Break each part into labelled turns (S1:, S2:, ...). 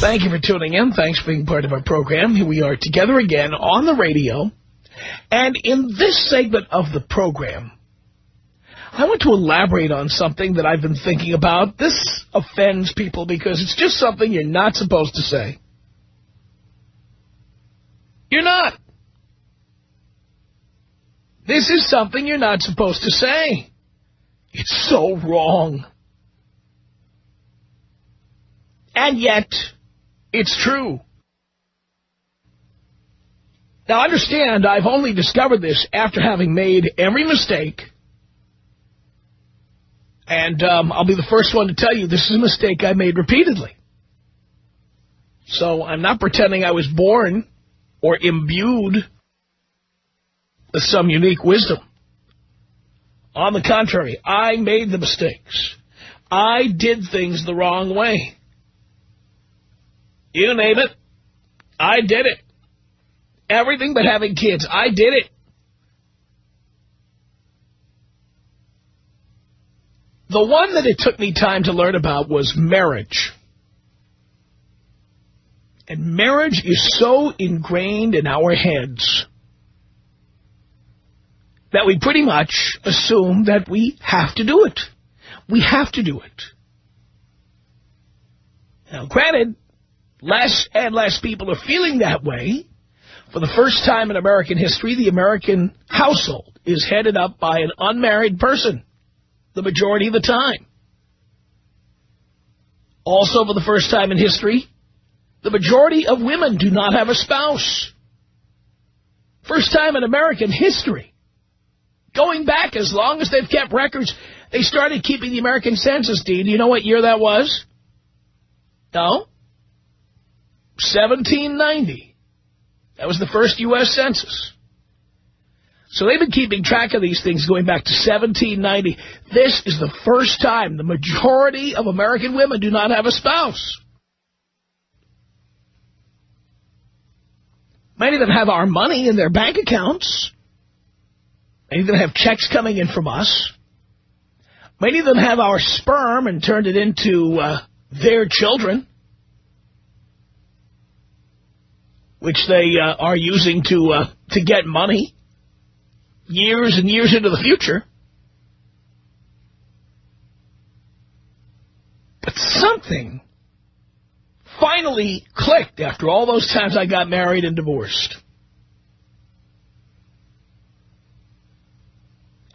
S1: Thank you for tuning in. Thanks for being part of our program. Here we are together again on the radio. And in this segment of the program, I want to elaborate on something that I've been thinking about. This offends people because it's just something you're not supposed to say. You're not. This is something you're not supposed to say. It's so wrong. And yet, it's true. Now, understand, I've only discovered this after having made every mistake. And I'll be the first one to tell you this is a mistake I made repeatedly. So I'm not pretending I was born or imbued with some unique wisdom. On the contrary, I made the mistakes. I did things the wrong way. You name it, I did it. Everything but having kids, I did it. The one that it took me time to learn about was marriage. And marriage is so ingrained in our heads that we pretty much assume that we have to do it. We have to do it. Now, granted, less and less people are feeling that way. For the first time in American history, the American household is headed up by an unmarried person the majority of the time. Also, for the first time in history, the majority of women do not have a spouse. First time in American history. Going back as long as they've kept records, they started keeping the American census, Dean. Do you know what year that was? No? 1790. That was the first U.S. Census. So they've been keeping track of these things going back to 1790. This is the first time the majority of American women do not have a spouse. Many of them have our money in their bank accounts. Many of them have checks coming in from us. Many of them have our sperm and turned it into their children, which they are using to get money years and years into the future. But something finally clicked after all those times I got married and divorced.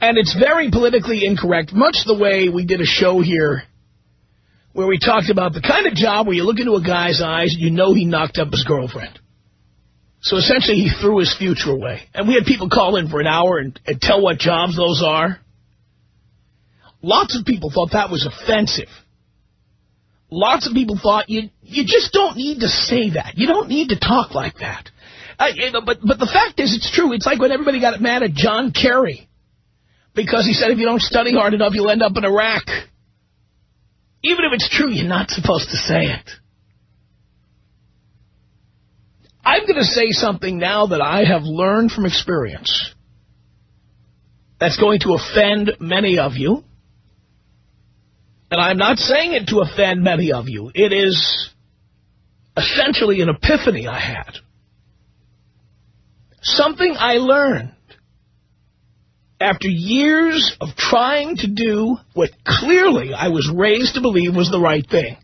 S1: And it's very politically incorrect, much the way we did a show here where we talked about the kind of job where you look into a guy's eyes and you know he knocked up his girlfriend. So essentially he threw his future away. And we had people call in for an hour and tell what jobs those are. Lots of people thought that was offensive. Lots of people thought you just don't need to say that. You don't need to talk like that. But the fact is, it's true. It's like when everybody got mad at John Kerry because he said if you don't study hard enough, you'll end up in Iraq. Even if it's true, you're not supposed to say it. I'm going to say something now that I have learned from experience that's going to offend many of you. And I'm not saying it to offend many of you. It is essentially an epiphany I had. Something I learned after years of trying to do what clearly I was raised to believe was the right thing.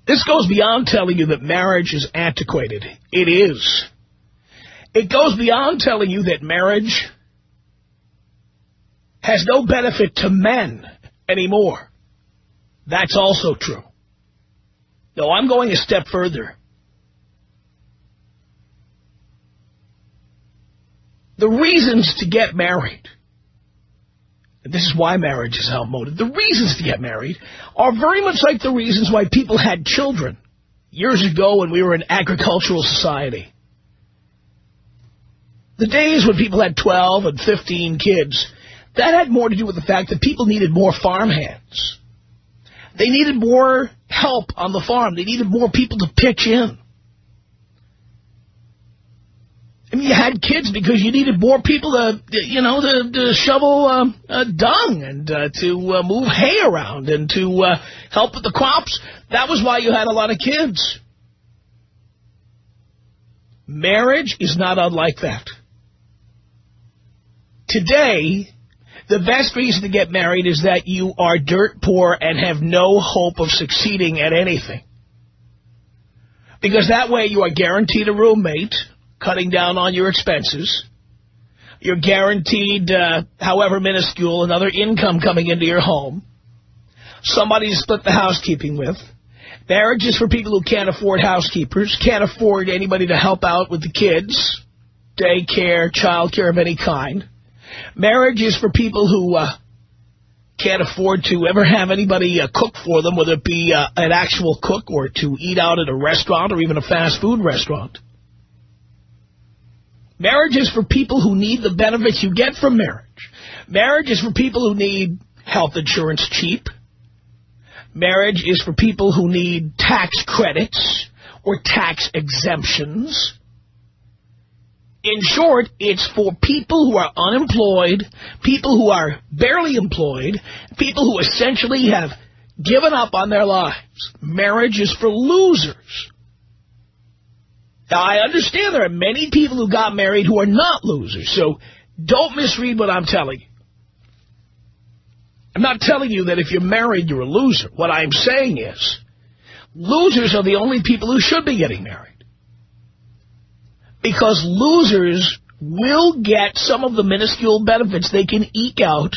S1: This goes beyond telling you that marriage is antiquated. It is. It goes beyond telling you that marriage has no benefit to men anymore. That's also true. No, I'm going a step further. The reasons to get married, and this is why marriage is outmoded, the reasons to get married are very much like the reasons why people had children years ago when we were an agricultural society. The days when people had 12 and 15 kids, that had more to do with the fact that people needed more farmhands. They needed more help on the farm. They needed more people to pitch in. I mean, you had kids because you needed more people to shovel dung and to move hay around and to help with the crops. That was why you had a lot of kids. Marriage is not unlike that. Today, the best reason to get married is that you are dirt poor and have no hope of succeeding at anything. Because that way you are guaranteed a roommate, cutting down on your expenses. You're guaranteed, however minuscule, another income coming into your home. Somebody to split the housekeeping with. Marriage is for people who can't afford housekeepers, can't afford anybody to help out with the kids, daycare, childcare of any kind. Marriage is for people who can't afford to ever have anybody cook for them, whether it be an actual cook or to eat out at a restaurant or even a fast food restaurant. Marriage is for people who need the benefits you get from marriage. Marriage is for people who need health insurance cheap. Marriage is for people who need tax credits or tax exemptions. In short, it's for people who are unemployed, people who are barely employed, people who essentially have given up on their lives. Marriage is for losers. Now, I understand there are many people who got married who are not losers, so don't misread what I'm telling you. I'm not telling you that if you're married, you're a loser. What I'm saying is, losers are the only people who should be getting married. Because losers will get some of the minuscule benefits they can eke out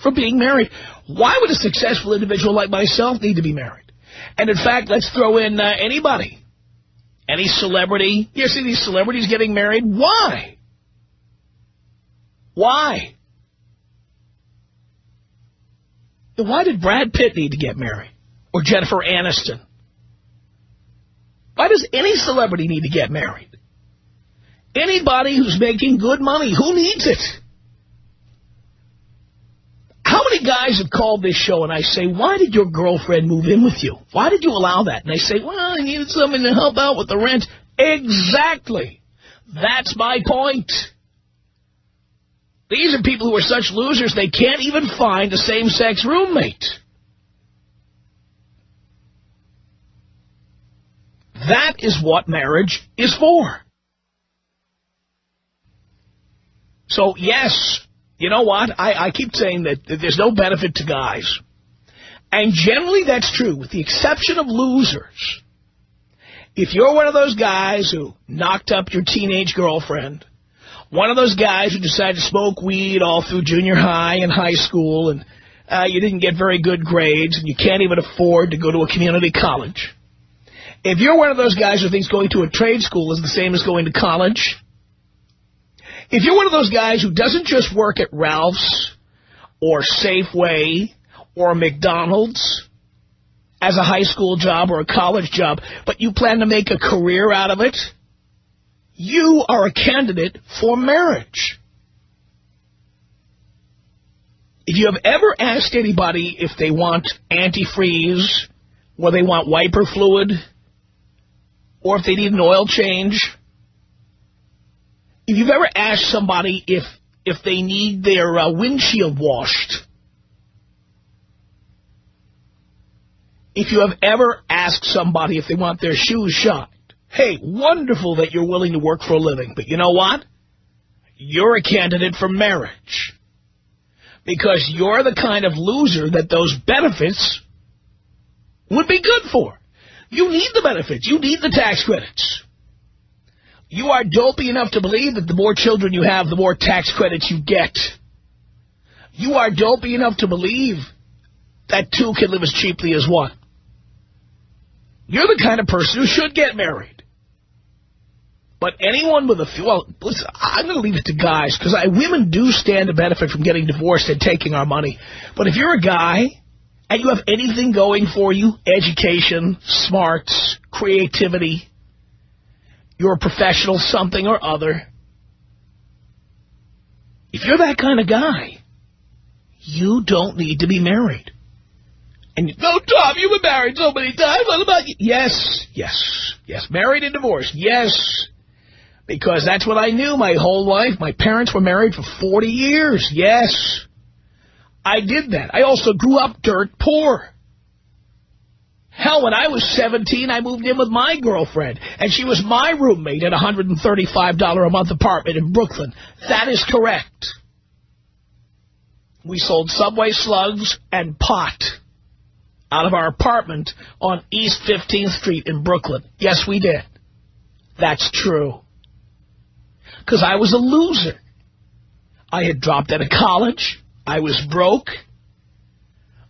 S1: from being married. Why would a successful individual like myself need to be married? And in fact, let's throw in anybody. Any celebrity. You see these celebrities getting married? Why? Why? Why did Brad Pitt need to get married? Or Jennifer Aniston? Why does any celebrity need to get married? Anybody who's making good money, who needs it? How many guys have called this show and I say, why did your girlfriend move in with you? Why did you allow that? And they say, well, I needed someone to help out with the rent. Exactly. That's my point. These are people who are such losers they can't even find a same-sex roommate. That is what marriage is for. So, yes, you know what? I keep saying that there's no benefit to guys. And generally that's true, with the exception of losers. If you're one of those guys who knocked up your teenage girlfriend, one of those guys who decided to smoke weed all through junior high and high school, and you didn't get very good grades, and you can't even afford to go to a community college. If you're one of those guys who thinks going to a trade school is the same as going to college, if you're one of those guys who doesn't just work at Ralph's or Safeway or McDonald's as a high school job or a college job, but you plan to make a career out of it, you are a candidate for marriage. If you have ever asked anybody if they want antifreeze, or they want wiper fluid, or if they need an oil change, if you've ever asked somebody if they need their windshield washed, if you have ever asked somebody if they want their shoes shined, hey, wonderful that you're willing to work for a living, but you know what? You're a candidate for marriage. Because you're the kind of loser that those benefits would be good for. You need the benefits. You need the tax credits. You are dopey enough to believe that the more children you have, the more tax credits you get. You are dopey enough to believe that two can live as cheaply as one. You're the kind of person who should get married. But anyone with well, listen, I'm going to leave it to guys, because women do stand to benefit from getting divorced and taking our money. But if you're a guy and you have anything going for you, education, smarts, creativity, you're a professional something or other, if you're that kind of guy, you don't need to be married. And you go, Tom, you've been married so many times. What about you? Yes, yes, yes. Married and divorced, yes. Because that's what I knew my whole life. My parents were married for 40 years. Yes, I did that. I also grew up dirt poor. Hell, when I was 17, I moved in with my girlfriend, and she was my roommate at a $135 a month apartment in Brooklyn. That is correct. We sold Subway slugs and pot out of our apartment on East 15th Street in Brooklyn. Yes, we did. That's true. Because I was a loser. I had dropped out of college. I was broke.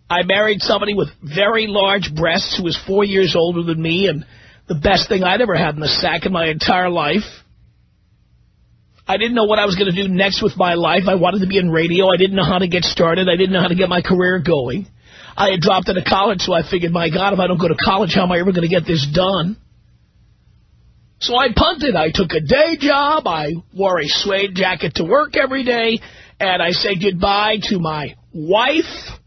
S1: I married somebody with very large breasts who was 4 years older than me, and the best thing I'd ever had in the sack in my entire life. I didn't know what I was going to do next with my life. I wanted to be in radio. I didn't know how to get started. I didn't know how to get my career going. I had dropped out of college, so I figured, my God, if I don't go to college, how am I ever going to get this done? So I punted. I took a day job. I wore a suede jacket to work every day, and I said goodbye to my wife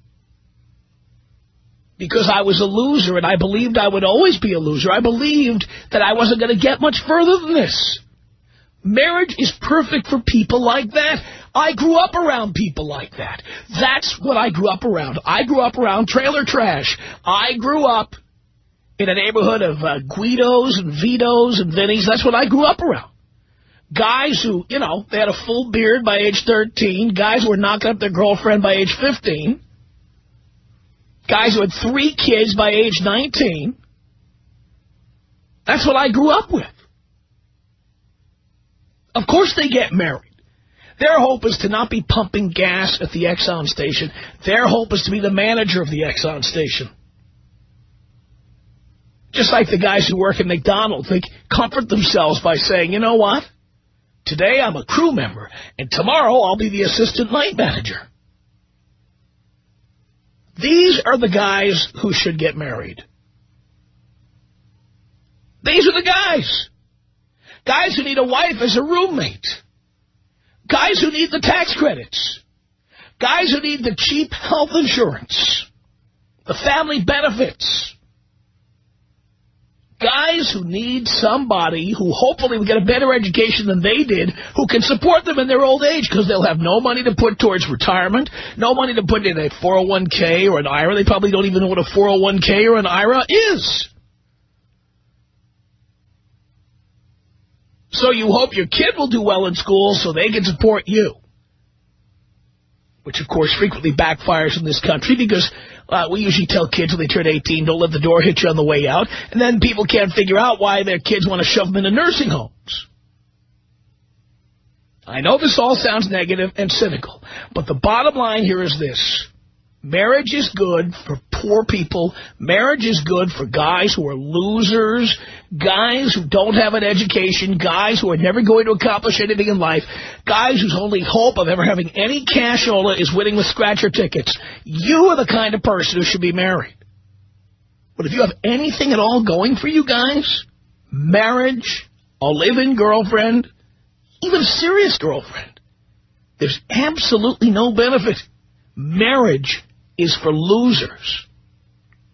S1: because I was a loser, and I believed I would always be a loser. I believed that I wasn't going to get much further than this. Marriage is perfect for people like that. I grew up around people like that. That's what I grew up around. I grew up around trailer trash. I grew up in a neighborhood of Guidos and Vitos and Vinnies. That's what I grew up around. Guys who, you know, they had a full beard by age 13. Guys who were knocking up their girlfriend by age 15. Guys who had 3 kids by age 19. That's what I grew up with. Of course they get married. Their hope is to not be pumping gas at the Exxon station. Their hope is to be the manager of the Exxon station. Just like the guys who work at McDonald's, they comfort themselves by saying, you know what? Today I'm a crew member, and tomorrow I'll be the assistant night manager. These are the guys who should get married. These are the guys. Guys who need a wife as a roommate. Guys who need the tax credits. Guys who need the cheap health insurance. The family benefits. Guys who need somebody who hopefully will get a better education than they did, who can support them in their old age, because they'll have no money to put towards retirement, no money to put in a 401k or an IRA. They probably don't even know what a 401k or an IRA is. So you hope your kid will do well in school so they can support you. Which, of course, frequently backfires in this country because we usually tell kids when they turn 18, don't let the door hit you on the way out. And then people can't figure out why their kids want to shove them into nursing homes. I know this all sounds negative and cynical, but the bottom line here is this. Marriage is good for poor people. Marriage is good for guys who are losers, guys who don't have an education, guys who are never going to accomplish anything in life, guys whose only hope of ever having any cashola is winning with scratcher tickets. You are the kind of person who should be married. But if you have anything at all going for you guys, marriage, a live-in girlfriend, even a serious girlfriend, there's absolutely no benefit. Marriage is for losers.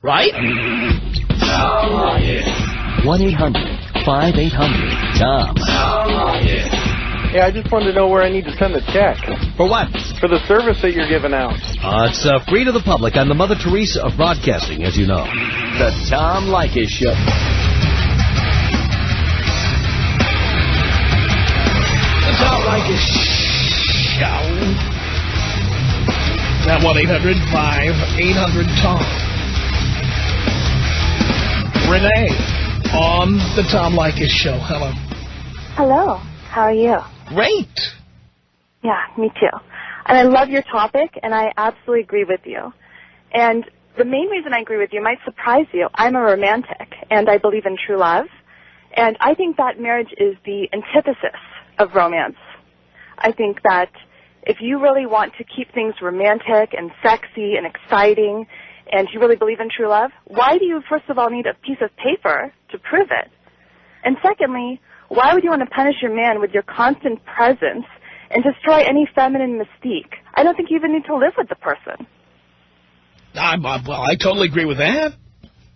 S1: Right?
S2: 1-800-5800-TOM.
S3: Yeah, I just wanted to know where I need to send the check.
S2: For what?
S3: For the service that you're giving out.
S2: It's free to the public on the Mother Teresa of broadcasting, as you know. The Tom Leykis Show.
S1: The Tom Leykis Show. That 1-800-5800-TOM. Renee on the Tom Leykis Show. Hello.
S4: Hello. How are you?
S1: Great.
S4: Yeah, me too. And I love your topic, and I absolutely agree with you. And the main reason I agree with you might surprise you. I'm a romantic, and I believe in true love. And I think that marriage is the antithesis of romance. I think that if you really want to keep things romantic and sexy and exciting, and you really believe in true love, why do you, first of all, need a piece of paper to prove it? And secondly, why would you want to punish your man with your constant presence and destroy any feminine mystique? I don't think you even need to live with the person.
S1: Well, I totally agree with that.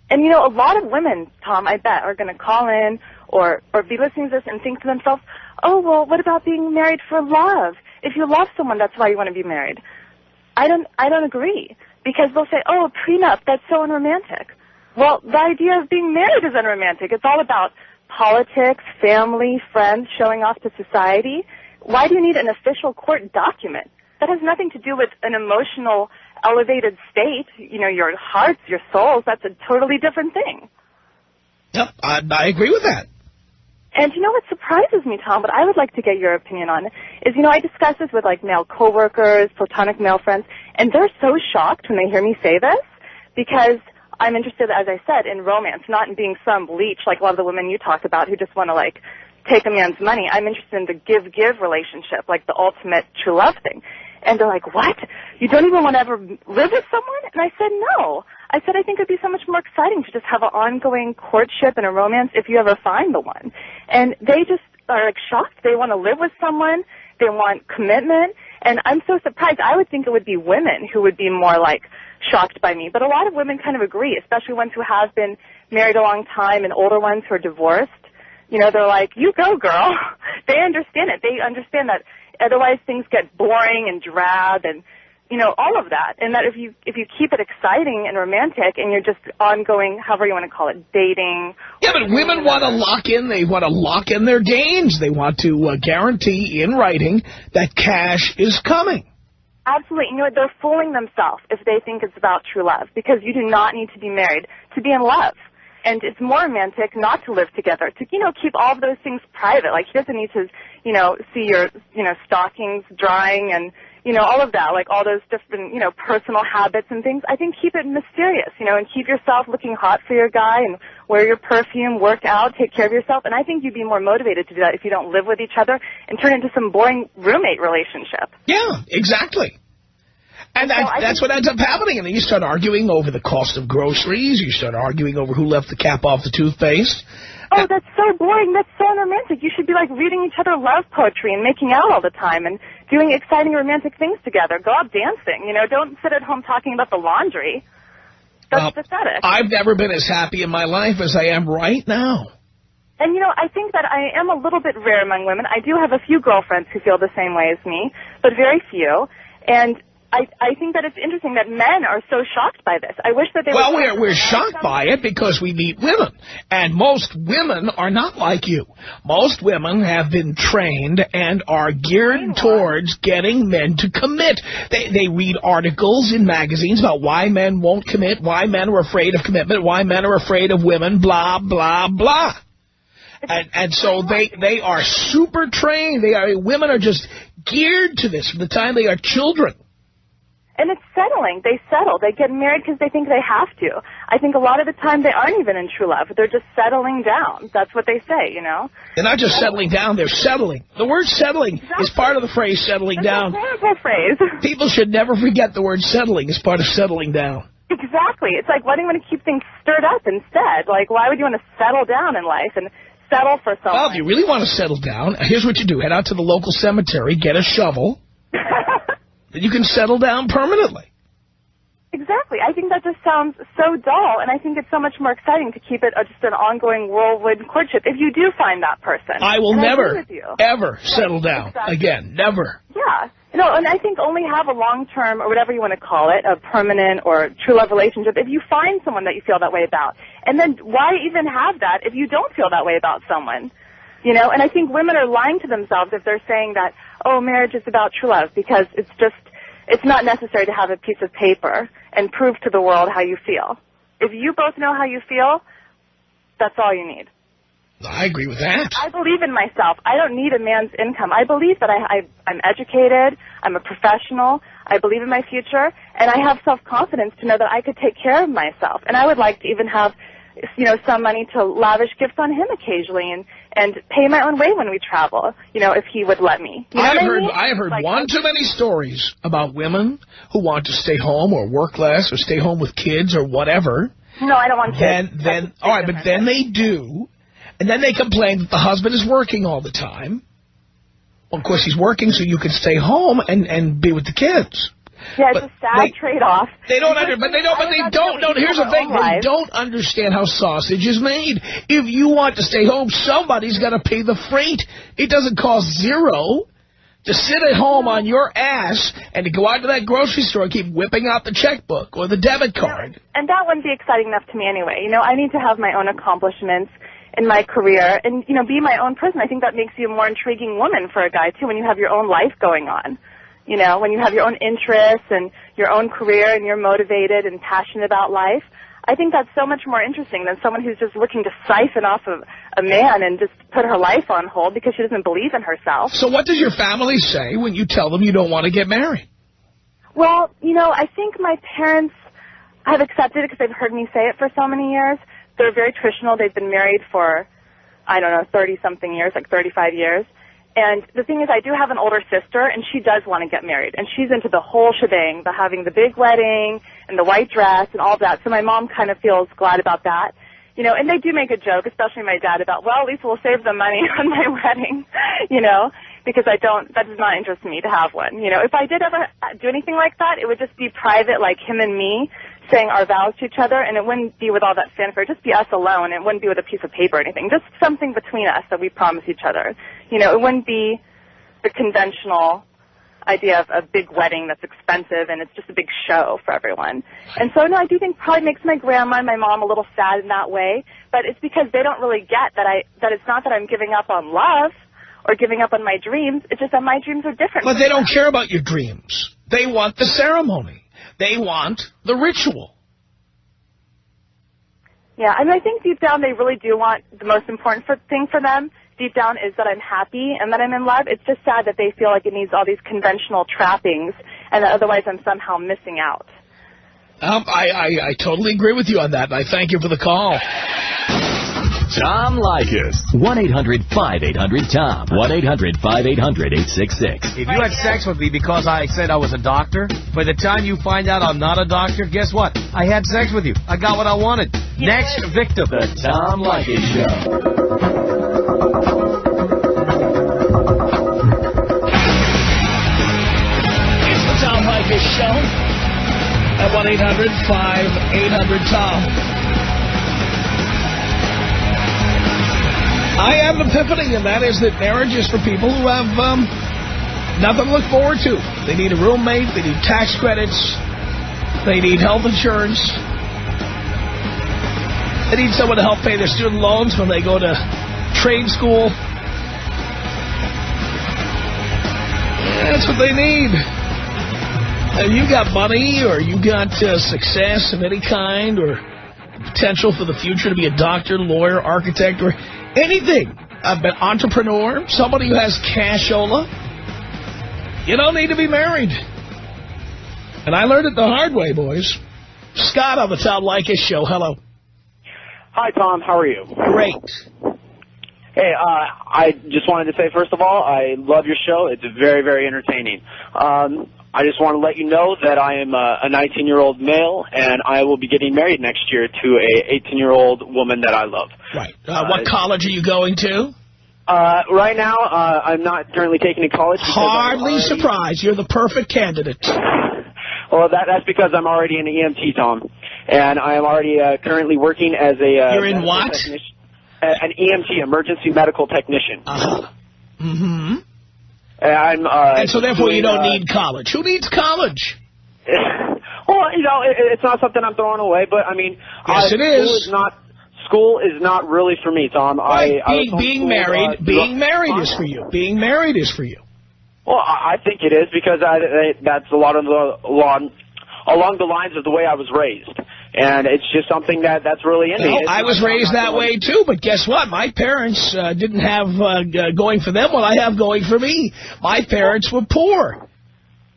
S4: And, you know, a lot of women, Tom, I bet, are going to call in or be listening to this and think to themselves, oh, well, what about being married for love? If you love someone, that's why you want to be married. I don't agree, because they'll say, oh, a prenup, that's so unromantic. Well, the idea of being married is unromantic. It's all about politics, family, friends, showing off to society. Why do you need an official court document? That has nothing to do with an emotional, elevated state, your hearts, your souls. That's a totally different thing.
S1: Yep, I agree with that.
S4: And you know what surprises me, Tom, but I would like to get your opinion on, is, I discuss this with, male coworkers, platonic male friends, and they're so shocked when they hear me say this, because I'm interested, as I said, in romance, not in being some leech like a lot of the women you talk about who just want to, take a man's money. I'm interested in the give-give relationship, like the ultimate true love thing. And they're like, what? You don't even want to ever live with someone? And I said, no. I said, I think it'd be so much more exciting to just have an ongoing courtship and a romance if you ever find the one. And they just are shocked. They want to live with someone. They want commitment. And I'm so surprised. I would think it would be women who would be more shocked by me. But a lot of women kind of agree, especially ones who have been married a long time and older ones who are divorced. They're like, you go, girl. They understand it. They understand that otherwise things get boring and drab and, all of that. And that if you keep it exciting and romantic and you're just ongoing, however you want to call it, dating.
S1: Yeah, but women want to lock in. They want to lock in their gains. They want to guarantee in writing that cash is coming.
S4: Absolutely. They're fooling themselves if they think it's about true love, because you do not need to be married to be in love. And it's more romantic not to live together, to, keep all of those things private. He doesn't need to, see your, stockings drying and, all of that, all those different, personal habits and things. I think keep it mysterious, and keep yourself looking hot for your guy and wear your perfume, work out, take care of yourself. And I think you'd be more motivated to do that if you don't live with each other and turn into some boring roommate relationship.
S1: Yeah, exactly. And that's what ends up happening. And then you start arguing over the cost of groceries. You start arguing over who left the cap off the toothpaste.
S4: Oh, that's so boring. That's so unromantic. You should be, reading each other love poetry and making out all the time and doing exciting romantic things together. Go out dancing. Don't sit at home talking about the laundry. That's pathetic.
S1: I've never been as happy in my life as I am right now.
S4: And, I think that I am a little bit rare among women. I do have a few girlfriends who feel the same way as me, but very few. And I think that it's interesting that men are so shocked by this. I wish that they were...
S1: Well, we're shocked by it because we meet women. And most women are not like you. Most women have been trained and are geared towards getting men to commit. They read articles in magazines about why men won't commit, why men are afraid of commitment, why men are afraid of women, blah, blah, blah. And so they are super trained. Women are just geared to this from the time they are children.
S4: And it's settling. They settle. They get married because they think they have to. I think a lot of the time they aren't even in true love. They're just settling down. That's what they say,
S1: They're not just settling down. They're settling. The word settling is part of the phrase settling down.
S4: That's a horrible phrase.
S1: People should never forget the word settling is part of settling down.
S4: Exactly. It's why do you want to keep things stirred up instead? Why would you want to settle down in life and settle for someone?
S1: Well, if you really want to settle down, here's what you do. Head out to the local cemetery, get a shovel. You can settle down permanently.
S4: Exactly. I think that just sounds so dull, and I think it's so much more exciting to keep it just an ongoing whirlwind courtship if you do find that person.
S1: I will never, ever settle down again. Never.
S4: Yeah. And I think only have a long-term, or whatever you want to call it, a permanent or true love relationship if you find someone that you feel that way about. And then why even have that if you don't feel that way about someone? And I think women are lying to themselves if they're saying that, oh, marriage is about true love, because it's not necessary to have a piece of paper and prove to the world how you feel. If you both know how you feel, that's all you need.
S1: I agree with that.
S4: I believe in myself. I don't need a man's income. I believe that I'm educated, I'm a professional, I believe in my future, and I have self-confidence to know that I could take care of myself. And I would like to even have some money to lavish gifts on him occasionally and pay my own way when we travel, if he would let me. I
S1: have heard one too many stories about women who want to stay home or work less or stay home with kids or whatever.
S4: No, I don't want kids.
S1: All right, but then they do, and then they complain that the husband is working all the time. Well, of course, he's working so you can stay home and be with the kids.
S4: Yeah, it's a sad trade-off.
S1: They don't know. Here's the thing. They don't understand how sausage is made. If you want to stay home, somebody's got to pay the freight. It doesn't cost zero to sit at home on your ass and to go out to that grocery store and keep whipping out the checkbook or the debit card.
S4: And that wouldn't be exciting enough to me anyway. You know, I need to have my own accomplishments in my career and, you know, be my own person. I think that makes you a more intriguing woman for a guy, too, when you have your own life going on. You know, when you have your own interests and your own career and you're motivated and passionate about life. I think that's so much more interesting than someone who's just looking to siphon off of a man and just put her life on hold because she doesn't believe in herself.
S1: So what does your family say when you tell them you don't want to get married?
S4: Well, you know, I think my parents have accepted it because they've heard me say it for so many years. They're very traditional. They've been married for, I don't know, 30-something years, like 35 years. And the thing is, I do have an older sister, and she does want to get married. And she's into the whole shebang, the having the big wedding and the white dress and all that. So my mom kind of feels glad about that. You know, and they do make a joke, especially my dad, about, well, at least we'll save the money on my wedding, you know, because that does not interest me to have one. You know, if I did ever do anything like that, it would just be private, like him and me saying our vows to each other, and it wouldn't be with all that fanfare. It'd just be us alone. It wouldn't be with a piece of paper or anything. Just something between us that we promise each other. You know, it wouldn't be the conventional idea of a big wedding that's expensive and it's just a big show for everyone. And so, no, I do think probably makes my grandma and my mom a little sad in that way, but it's because they don't really get that it's not that I'm giving up on love or giving up on my dreams. It's just that my dreams are different.
S1: But they don't care about your dreams. They want the ceremony. They want the ritual.
S4: Yeah, I mean, I think deep down they really do want the most important thing for them. Deep down is that I'm happy and that I'm in love. It's just sad that they feel like it needs all these conventional trappings and that otherwise I'm somehow missing out.
S2: I totally agree with you on that, and I thank you for the call. Tom Leykis. 1-800-5800-TOM. 1-800-5800-866.
S5: If you had sex with me because I said I was a doctor, by the time you find out I'm not a doctor, guess what? I had sex with you. I got what I wanted. Next victim.
S2: The Tom Leykis Show.
S1: Tom Leykis Show at 1-800-5800-TOM. I have an epiphany, and that is that marriage is for people who have nothing to look forward to. They need a roommate, they need tax credits, they need health insurance, they need someone to help pay their student loans when they go to trade school. That's what they need. If you got money or you got success of any kind or potential for the future to be a doctor, lawyer, architect, or anything, an entrepreneur, somebody who has cashola, you don't need to be married. And I learned it the hard way, boys. Scott on the Tom Leykis Show. Hello.
S3: Hi, Tom. How are you?
S1: Great.
S3: Hey, I just wanted to say, first of all, I love your show. It's very, very entertaining. I just want to let you know that I am a 19-year-old male, and I will be getting married next year to a 18-year-old woman that I love.
S1: Right. What college are you going to?
S3: Right now, I'm not currently taking a college.
S1: Hardly surprised. You're the perfect candidate.
S3: Well, that's because I'm already an EMT, Tom, and I am already currently working as a...
S1: You're in what?
S3: An EMT, emergency medical technician.
S1: Uh-huh. Mm-hmm.
S3: And
S1: so therefore you don't need college. Who needs college?
S3: Well, you know, it's not something I'm throwing away, but I mean...
S1: Yes, it is.
S3: School is not really for me, Tom.
S1: Right. Being married is for you. Being married is for you.
S3: Well, I think it is because that's a lot of along the lines of the way I was raised. And it's just something that's really in me.
S1: I was raised that way, too, but guess what? My parents didn't have going for them what I have going for me. My parents were poor.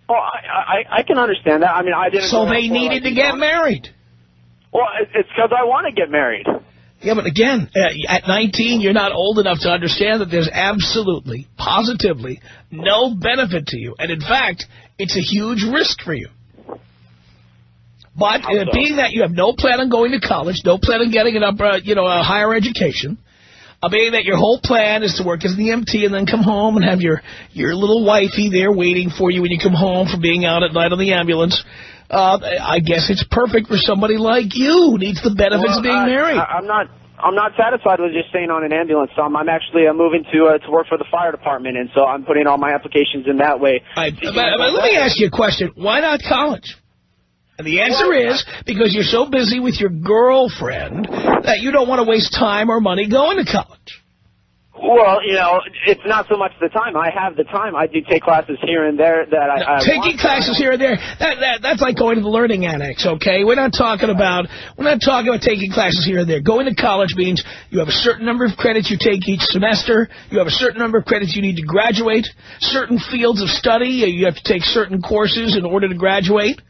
S3: Well, I can understand that. I mean, I didn't...
S1: So they needed to get married.
S3: Well, it's because I want to get married.
S1: Yeah, but again, at 19, you're not old enough to understand that there's absolutely, positively, no benefit to you. And in fact, it's a huge risk for you. But being that you have no plan on going to college, no plan on getting a higher education, Being that your whole plan is to work as an EMT and then come home and have your little wifey there waiting for you when you come home from being out at night on the ambulance. I guess it's perfect for somebody like you who needs the benefits of being married.
S3: I'm not satisfied with just staying on an ambulance. I'm actually moving to work for the fire department, and so I'm putting all my applications in that way.
S1: But let me ask you a question. Why not college? And the answer is because you're so busy with your girlfriend that you don't want to waste time or money going to college.
S3: Well, you know, it's not so much the time. I have the time. I do take classes here and there that I
S1: taking classes here and there. That's like going to the learning annex, okay? We're not talking about taking classes here and there. Going to college means you have a certain number of credits you take each semester. You have a certain number of credits you need to graduate. Certain fields of study, you have to take certain courses in order to graduate.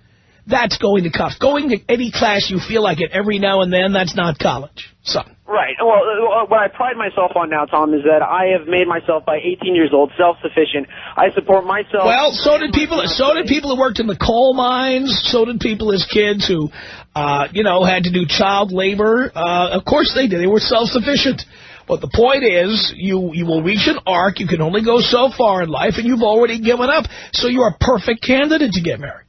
S1: That's going to college. Going to any class you feel like it every now and then, that's not college, son.
S3: Right. Well, what I pride myself on now, Tom, is that I have made myself, by 18 years old, self-sufficient. I support myself. Well,
S1: so did people who worked in the coal mines. So did people as kids who, had to do child labor. Of course they did. They were self-sufficient. But the point is, you will reach an arc. You can only go so far in life, and you've already given up. So you're a perfect candidate to get married.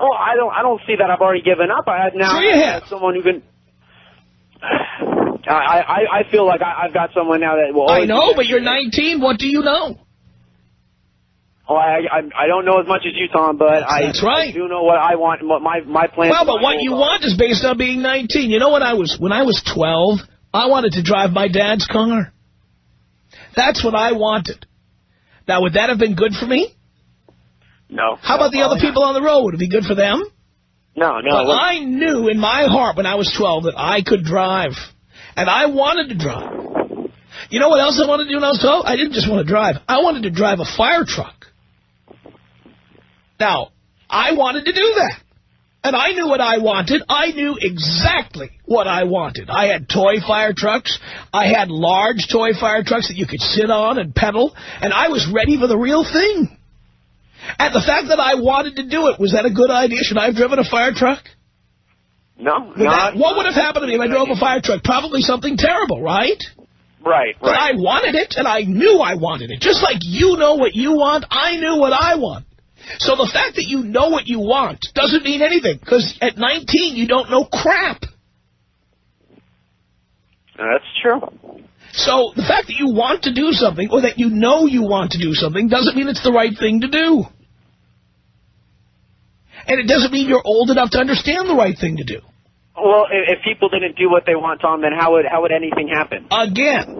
S3: Oh, I don't see that I've already given up.
S1: Sure you have.
S3: Someone who can. I feel like I've got someone now that will.
S1: I know, but you're 19. What do you know?
S3: Oh, I don't know as much as you, Tom, but
S1: that's right.
S3: I do know what I want and what my plans.
S1: Well, but what you want is based on being 19. You know, when I was 12, I wanted to drive my dad's car. That's what I wanted. Now, would that have been good for me?
S3: No.
S1: How about the other people on the road? Would it be good for them?
S3: No.
S1: But I knew in my heart when I was 12 that I could drive. And I wanted to drive. You know what else I wanted to do when I was 12? I didn't just want to drive. I wanted to drive a fire truck. Now, I wanted to do that. And I knew what I wanted. I knew exactly what I wanted. I had toy fire trucks. I had large toy fire trucks that you could sit on and pedal. And I was ready for the real thing. And the fact that I wanted to do it, was that a good idea? Should I have driven a fire truck?
S3: No.
S1: What would have happened to me if I drove a fire truck? Probably something terrible, right?
S3: Right.
S1: But I wanted it, and I knew I wanted it. Just like you know what you want, I knew what I want. So the fact that you know what you want doesn't mean anything, because at 19 you don't know crap.
S3: That's true.
S1: So the fact that you want to do something, or that you know you want to do something, doesn't mean it's the right thing to do. And it doesn't mean you're old enough to understand the right thing to do.
S3: Well, if people didn't do what they want, Tom, then how would anything happen?
S1: Again,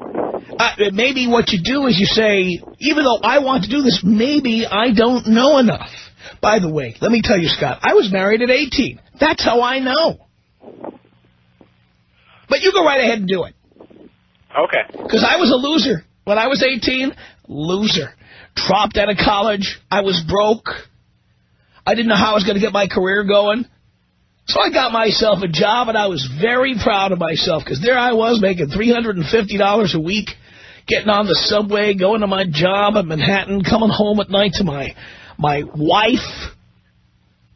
S1: maybe what you do is you say, even though I want to do this, maybe I don't know enough. By the way, let me tell you, Scott, I was married at 18. That's how I know. But you go right ahead and do it.
S3: Okay.
S1: Because I was a loser. When I was 18, loser. Dropped out of college. I was broke. I didn't know how I was going to get my career going. So I got myself a job, and I was very proud of myself, because there I was making $350 a week, getting on the subway, going to my job in Manhattan, coming home at night to my wife.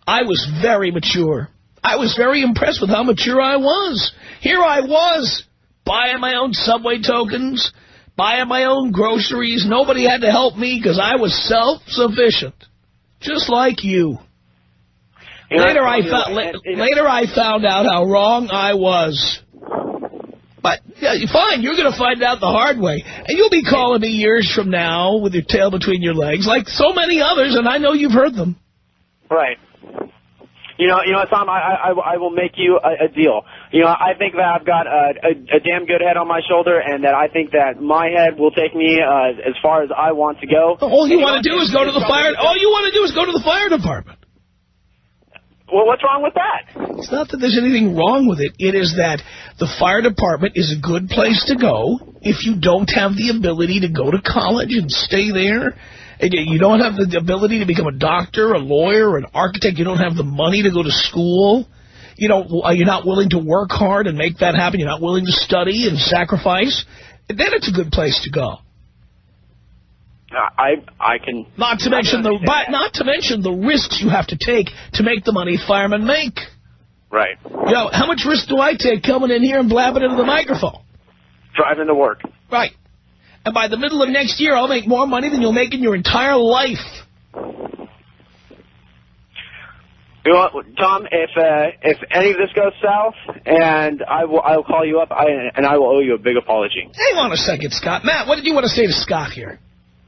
S1: I was very mature. I was very impressed with how mature I was. Here I was, buying my own subway tokens, buying my own groceries. Nobody had to help me because I was self-sufficient, just like you. Later I found out how wrong I was. But fine, you're going to find out the hard way. And you'll be calling me years from now with your tail between your legs, like so many others, and I know you've heard them.
S3: Right. You know, Tom, I will make you a deal. You know, I think that I've got a damn good head on my shoulder, and that I think that my head will take me as far as I want to go.
S1: All you want to do is go to the fire. All you want to do is go to the fire department.
S3: Well, what's wrong with that?
S1: It's not that there's anything wrong with it. It is that the fire department is a good place to go if you don't have the ability to go to college and stay there. And you don't have the ability to become a doctor, a lawyer, an architect. You don't have the money to go to school. You're not willing to work hard and make that happen. You're not willing to study and sacrifice. And then it's a good place to go.
S3: I can.
S1: Not to mention the risks you have to take to make the money firemen make.
S3: Right.
S1: How much risk do I take coming in here and blabbing into the microphone?
S3: Driving to work.
S1: Right. And by the middle of next year, I'll make more money than you'll make in your entire life.
S3: You know what, Tom, if any of this goes south, and I'll call you up, and I will owe you a big apology.
S1: Hang on a second, Scott. Matt, what did you want to say to Scott here?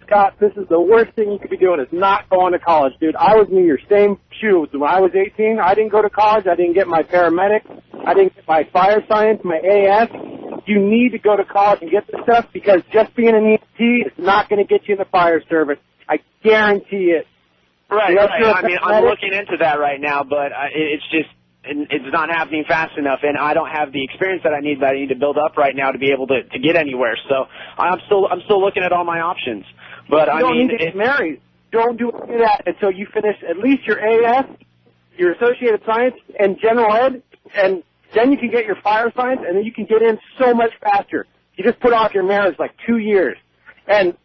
S6: Scott, this is the worst thing you could be doing is not going to college, dude. I was in your same shoes. When I was 18, I didn't go to college. I didn't get my paramedic. I didn't get my fire science, my AS. You need to go to college and get this stuff because just being an EMT is not going to get you in the fire service. I guarantee it.
S3: Right. I mean, I'm looking into that right now, but it's not happening fast enough, and I don't have the experience that I need to build up right now to be able to get anywhere. So I'm still looking at all my options. But
S6: you don't need to get married. Don't do any of that until you finish at least your AS, your Associated Science, and General Ed, and then you can get your fire science, and then you can get in so much faster. You just put off your marriage like 2 years. And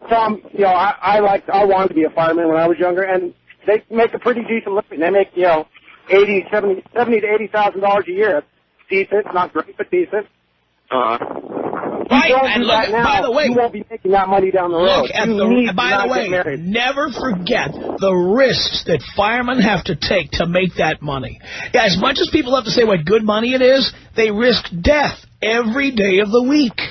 S6: Tom, you know, I wanted to be a fireman when I was younger, and they make a pretty decent living. They make, you know, $70,000 to $80,000 a year. That's decent, not great, but decent.
S1: Right, and look,
S6: now,
S1: by the way,
S6: you won't be making that money down the road.
S1: By the way, never forget the risks that firemen have to take to make that money. Yeah, as much as people have to say what good money it is, they risk death every day of the week.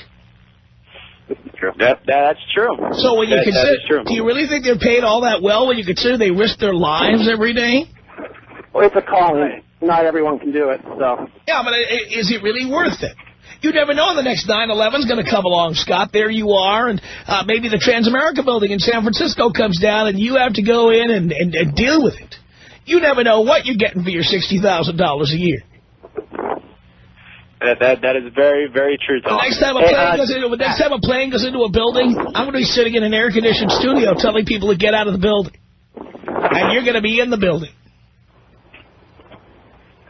S3: True. That's true.
S1: So when you consider,
S3: that is true.
S1: Do you really think they're paid all that well when you consider they risk their lives every day?
S6: Well, it's a calling. Not everyone can do it. So.
S1: Yeah, but is it really worth it? You never know when the next 9/11 is going to come along, Scott. There you are, and maybe the Transamerica building in San Francisco comes down, and you have to go in and deal with it. You never know what you're getting for your $60,000 a year.
S3: That is very, very true, Tom.
S1: The next time a plane goes into a building, I'm going to be sitting in an air-conditioned studio telling people to get out of the building. And you're going to be in the building.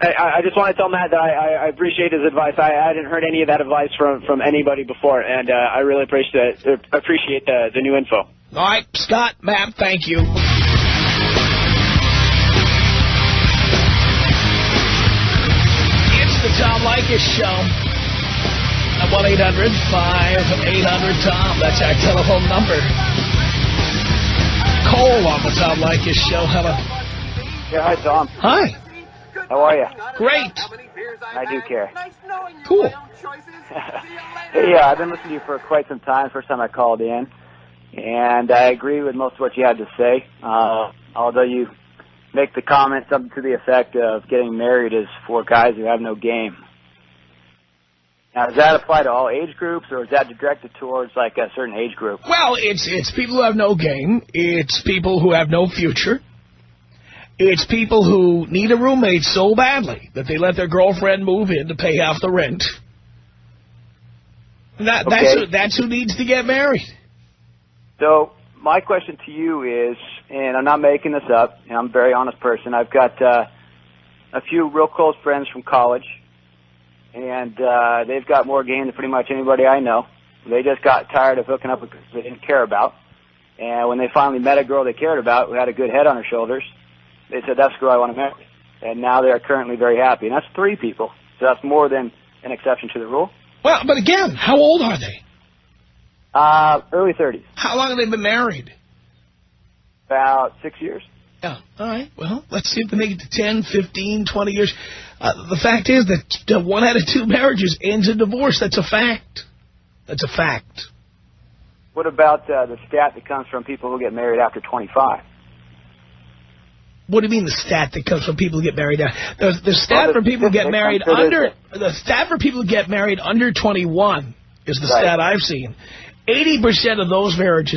S3: I just want to tell Matt that I appreciate his advice. I hadn't heard any of that advice from anybody before, and I really appreciate the new info.
S1: All right, Scott, Matt, thank you. It's the Tom Leykis Show at 1-800-5800-TOM. That's our telephone number. Cole on the Tom Leykis Show. Hello.
S7: Yeah, hi, Tom.
S1: Hi.
S7: How are you?
S1: Great.
S7: I do care.
S1: Cool.
S7: Hey, I've been listening to you for quite some time. First time I called in. And I agree with most of what you had to say. Although you make the comment something to the effect of getting married is for guys who have no game. Now, does that apply to all age groups, or is that directed towards, like, a certain age group?
S1: Well, it's people who have no game. It's people who have no future. It's people who need a roommate so badly that they let their girlfriend move in to pay half the rent. That's who needs to get married.
S7: So my question to you is, and I'm not making this up, and I'm a very honest person, I've got a few real close friends from college, and they've got more game than pretty much anybody I know. They just got tired of hooking up with girls they didn't care about. And when they finally met a girl they cared about who had a good head on her shoulders, they said, that's the girl I want to marry. And now they're currently very happy. And that's 3 people. So that's more than an exception to the rule.
S1: Well, but again, how old are they?
S7: Early 30s.
S1: How long have they been married?
S7: About 6 years.
S1: Yeah. All right. Well, let's see if they make it to 10, 15, 20 years. The fact is that 1 out of 2 marriages ends in divorce. That's a fact. That's a fact.
S7: What about the stat that comes from people who get married after 25?
S1: What do you mean the stat that comes from people who get married? The stat for people who get married under 21 is the stat I've seen. 80% of those marriages